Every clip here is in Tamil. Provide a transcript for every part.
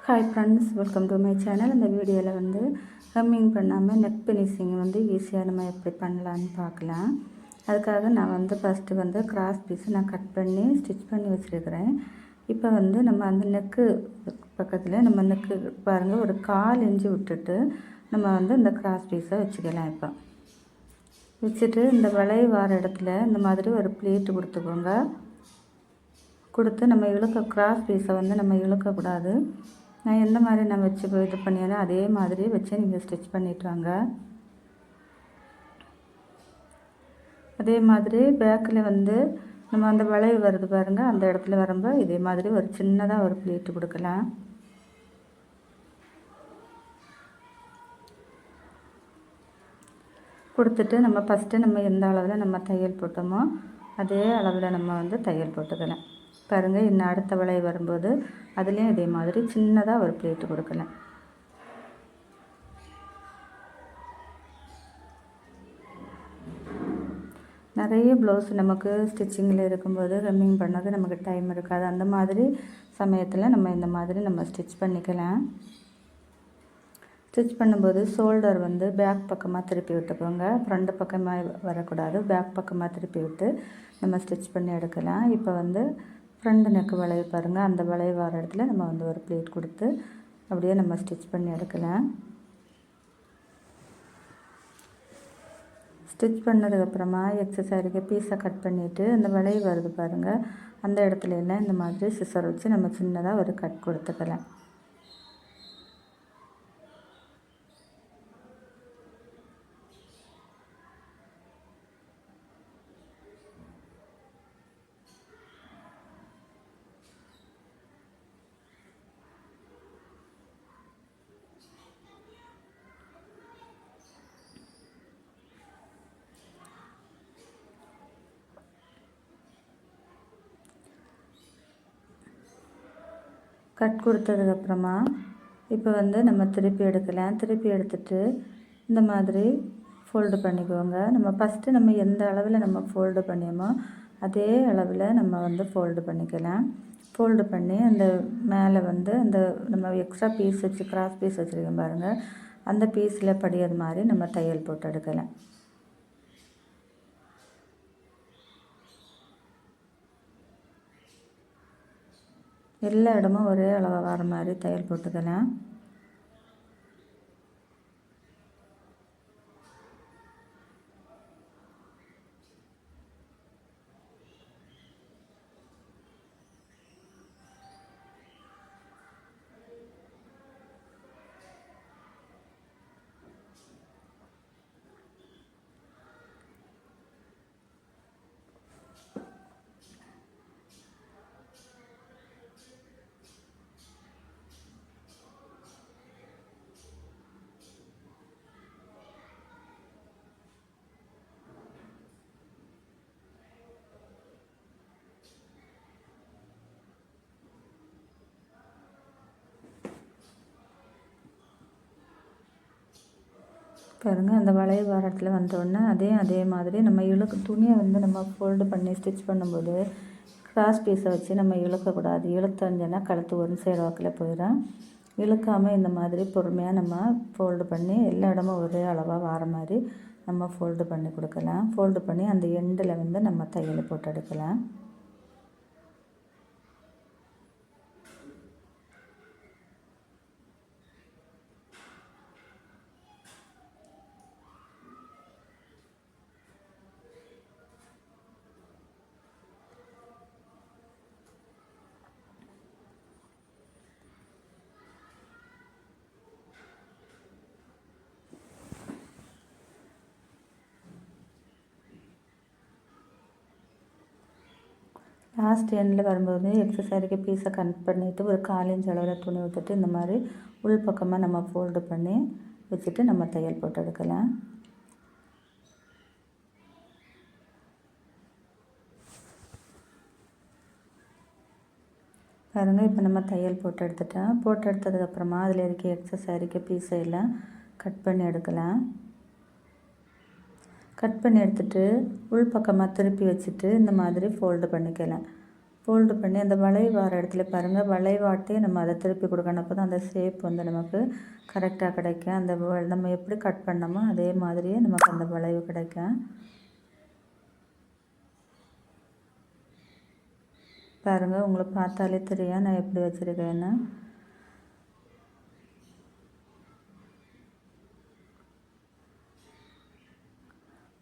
Hi friends, welcome to my channel. இந்த வீடியோவில் ஹெம்மிங் பண்ணாமல் நெக் ஃபினிஷிங் ஈஸியாக நம்ம எப்படி பண்ணலான்னு பார்க்கலாம். அதுக்காக நான் ஃபஸ்ட்டு கிராஸ் பீஸை நான் கட் பண்ணி ஸ்டிச் பண்ணி வச்சுருக்கிறேன். இப்போ நம்ம அந்த நெக்கு பக்கத்தில் நம்ம நெக்கு பாருங்கள், ஒரு 1/4 இன்ச்சு விட்டுட்டு நம்ம இந்த கிராஸ் பீஸை வச்சுக்கலாம். இப்போ வச்சுட்டு இந்த வளைவு வார இடத்துல இந்த மாதிரி ஒரு ப்ளீட்டு கொடுத்துக்கோங்க. கொடுத்து நம்ம கிராஸ் பீஸை நம்ம இழுக்கக்கூடாது. நான் எந்த மாதிரி நான் வச்சு இது பண்ணியாலும் அதே மாதிரி வச்சு நீங்கள் ஸ்டிச் பண்ணிட்டு வாங்க. அதே மாதிரி பேக்கில் நம்ம அந்த வளைவு வருது பாருங்கள், அந்த இடத்துல வரும்போது இதே மாதிரி ஒரு சின்னதாக ஒரு ப்ளீட்டு கொடுக்கலாம். கொடுத்துட்டு நம்ம ஃபஸ்ட்டு நம்ம எந்த அளவில் நம்ம தையல் போட்டோமோ அதே அளவில் நம்ம தையல் போட்டுக்கலாம். பாருங்கள், இன்னும் அடுத்த வளைவு வரும்போது அதுலேயும் இதே மாதிரி சின்னதாக ஒரு ப்ளீட்டு கொடுக்கலாம். நிறைய ப்ளவுஸ் நமக்கு ஸ்டிச்சிங்கில் இருக்கும்போது ஹெம்மிங் பண்ணது நமக்கு டைம் இருக்காது. அந்த மாதிரி சமயத்தில் நம்ம இந்த மாதிரி நம்ம ஸ்டிச் பண்ணிக்கலாம். ஸ்டிச் பண்ணும்போது ஷோல்டர் பேக் பக்கமாக திருப்பி விட்டுக்கோங்க. ஃப்ரண்ட் பக்கமாக வரக்கூடாது, பேக் பக்கமாக திருப்பி விட்டு நம்ம ஸ்டிச் பண்ணி எடுக்கலாம். இப்போ ஃப்ரண்ட் நெக்கு வளைவு பாருங்கள், அந்த வளைவு வர இடத்துல நம்ம ஒரு ப்ளீட் கொடுத்து அப்படியே நம்ம ஸ்டிச் பண்ணி எடுக்கலாம். ஸ்டிச் பண்ணதுக்கப்புறமா எக்ஸசைஸுக்கு பீஸை கட் பண்ணிவிட்டு அந்த வளைவு வருது பாருங்கள், அந்த இடத்துல எல்லாம் இந்த மாதிரி சிசர் வச்சு நம்ம சின்னதாக ஒரு கட் கொடுத்துக்கலாம். கட் கொடுத்ததுக்கப்புறமா இப்போ நம்ம திருப்பி எடுக்கலாம். திருப்பி எடுத்துட்டு இந்த மாதிரி ஃபோல்டு பண்ணிக்குவோங்க. நம்ம ஃபஸ்ட்டு நம்ம எந்த அளவில் நம்ம ஃபோல்டு பண்ணியோமோ அதே அளவில் நம்ம ஃபோல்டு பண்ணிக்கலாம். ஃபோல்டு பண்ணி அந்த மேலே அந்த நம்ம எக்ஸ்ட்ரா பீஸ் வச்சு கிராஸ் பீஸ் வச்சுருக்கோம் பாருங்கள், அந்த பீஸில் படியது மாதிரி நம்ம தையல் போட்டு எடுக்கலாம். எல்லா இடமும் ஒரே அளவாக வர மாதிரி தையல் போட்டுக்கலாம். பாருங்கள், அந்த வளைவு வாரத்தில் வந்தோடனே அதே மாதிரி நம்ம துணியை நம்ம ஃபோல்டு பண்ணி ஸ்டிச் பண்ணும்போது கிராஸ் பீஸை வச்சு நம்ம இழுக்கக்கூடாது. இழுத்தஞ்சோன்னா கழுத்து ஒரு சைடு வாக்கில் போயிடும். இழுக்காமல் இந்த மாதிரி பொறுமையாக நம்ம ஃபோல்டு பண்ணி எல்லா இடமும் ஒரே அளவாக வர மாதிரி நம்ம ஃபோல்டு பண்ணி கொடுக்கலாம். ஃபோல்டு பண்ணி அந்த எண்டில் நம்ம தையல் போட்டு எடுக்கலாம். லாஸ்ட் எண்டில் வரும்போது எக்ஸசைஸுக்கு பீஸை கட் பண்ணிவிட்டு ஒரு 1/4 இன்ச் அளவில் துணி விட்டுட்டு இந்த மாதிரி உள் பக்கமாக நம்ம ஃபோல்டு பண்ணி வச்சுட்டு நம்ம தையல் போட்டு எடுக்கலாம். பாருங்கள், இப்போ நம்ம தையல் போட்டு எடுத்துட்டோம். போட்டு எடுத்ததுக்கப்புறமா அதில் இருக்க எக்ஸசைஸுக்கு பீஸை எல்லாம் கட் பண்ணி எடுக்கலாம். கட் பண்ணி எடுத்துட்டு உள் பக்கமாக திருப்பி வச்சுட்டு இந்த மாதிரி ஃபோல்டு பண்ணிக்கலாம். ஃபோல்டு பண்ணி அந்த வளைவு வர இடத்துல பாருங்கள், வளைவாட்டே நம்ம அதை திருப்பி கொடுக்கணும். அப்போ தான் அந்த ஷேப் வந்து நமக்கு கரெக்டாக கிடைக்கும். அந்த நம்ம எப்படி கட் பண்ணோமோ அதே மாதிரியே நமக்கு அந்த வளைவு கிடைக்கும். பாருங்கள், உங்களுக்கு பார்த்தாலே தெரியும் நான் எப்படி வச்சுருக்கேன்னு.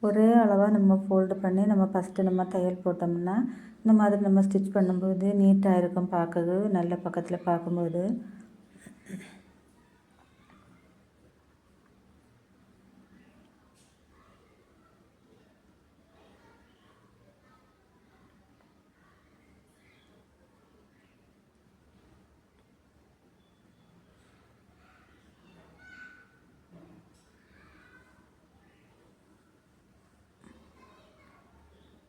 ஒரே அளவாக நம்ம ஃபோல்டு பண்ணி நம்ம ஃபஸ்ட்டு நம்ம தையல் போட்டோம்னா இந்த மாதிரி நம்ம ஸ்டிச் பண்ணும்போது நீட்டாக இருக்கும், பார்க்கறது நல்ல பக்கத்தில் பார்க்கும்போது.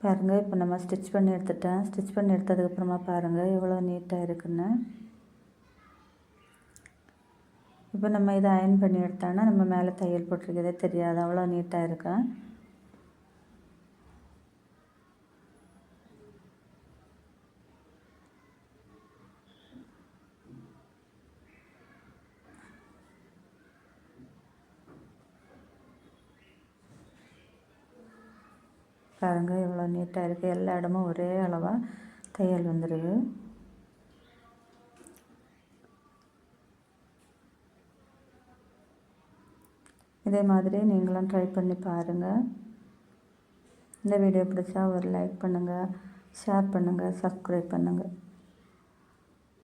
பாருங்கள், இப்போ நம்ம ஸ்டிச் பண்ணி எடுத்துட்டேன். ஸ்டிச் பண்ணி எடுத்ததுக்கப்புறமா பாருங்கள் எவ்வளோ நீட்டாக இருக்குன்னு. இப்போ நம்ம இதை அயன் பண்ணி எடுத்தோன்னா நம்ம மேலே தையல் போட்டிருக்கதே தெரியாது, அவ்வளோ நீட்டாக இருக்கும். பாருங்கள் எவ்வளோ நீட்டாக இருக்குது. எல்லா இடமும் ஒரே அளவாக தையல் வந்துடுது. இதே மாதிரி நீங்களும் ட்ரை பண்ணி பாருங்கள். இந்த வீடியோ பிடிச்சா ஒரு லைக் பண்ணுங்கள், ஷேர் பண்ணுங்கள், சப்ஸ்கிரைப் பண்ணுங்கள்.